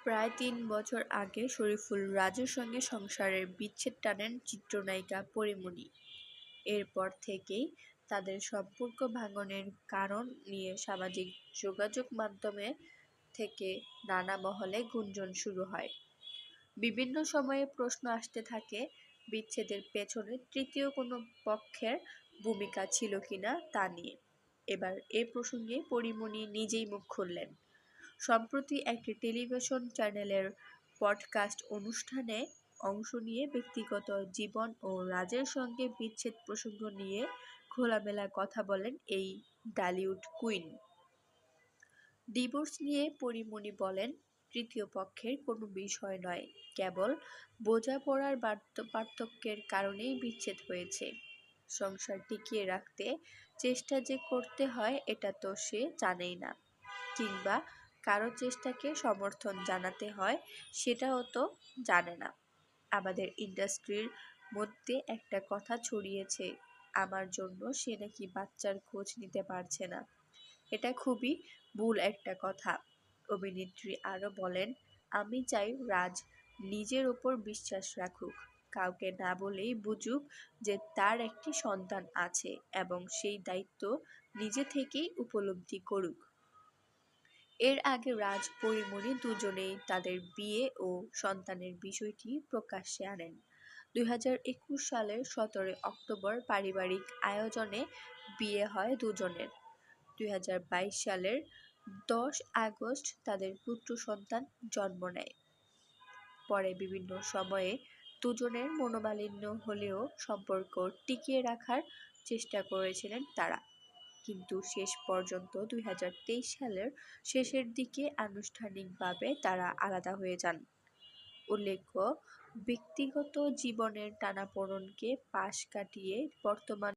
প্রায় ৩ বছর আগে শরীফুল রাজুর সঙ্গে সংসারের বিচ্ছেদ টানেন চিত্রনায়িকা পরীমনি। এরপর থেকেই তাদের সম্পর্ক ভাঙনের কারণ নিয়ে সামাজিক যোগাযোগ মাধ্যমে থেকে নানা মহলে গুঞ্জন শুরু হয়। বিভিন্ন সময়ে প্রশ্ন আসতে থাকে বিচ্ছেদের পেছনে তৃতীয় কোনো পক্ষের ভূমিকা ছিল কিনা তা নিয়ে। এবার এ প্রসঙ্গে পরীমনি নিজেই মুখ খুললেন। সম্প্রতি একটি টেলিভিশন চ্যানেলের পডকাস্ট অনুষ্ঠানে অংশ নিয়ে ব্যক্তিগত জীবন ও রাজের সঙ্গে বিচ্ছেদ প্রসঙ্গ নিয়ে খোলামেলা কথা বলেন এই ঢালিউড কুইন। ডিভোর্স নিয়ে পরীমনি বলেন, তৃতীয় পক্ষের কোনো বিষয় নয়, কেবল বোঝাপড়ার পার্থক্যের কারণেই বিচ্ছেদ হয়েছে। সংসার টিকিয়ে রাখতে চেষ্টা যে করতে হয় এটা তো সে জানেই না, কিংবা কারো চেষ্টাকে সমর্থন জানাতে হয় সেটাও তো জানে না। আমাদের ইন্ডাস্ট্রির মধ্যে একটা কথা ছড়িয়েছে, আমার জন্য সে নাকি বাচ্চার খোঁজ নিতে পারছে না। এটা খুবই ভুল একটা কথা। অভিনেত্রী আরও বলেন, আমি চাই রাজ নিজের ওপর বিশ্বাস রাখুক, কাউকে না বলেই বুঝুক যে তার একটি সন্তান আছে এবং সেই দায়িত্ব নিজে থেকেই উপলব্ধি করুক। এর আগে রাজ পরীমনি দুজনেই তাদের বিয়ে ও সন্তানের বিষয়টি প্রকাশ্যে আনেন। 2021 সালের 17 অক্টোবর পারিবারিক আয়োজনে বিয়ে হয় দুজনের। 2022 সালের 10 আগস্ট তাদের পুত্র সন্তান জন্ম নেয়। পরে বিভিন্ন সময়ে দুজনের মনোমালিন্য হলেও সম্পর্ক টিকিয়ে রাখার চেষ্টা করেছিলেন তারা, কিন্তু শেষ পর্যন্ত 2023 সালের শেষের দিকে আনুষ্ঠানিকভাবে তারা আলাদা হয়ে যান। উল্লেখ্য, ব্যক্তিগত জীবনের টানাপোড়েনকে পাশ কাটিয়ে বর্তমান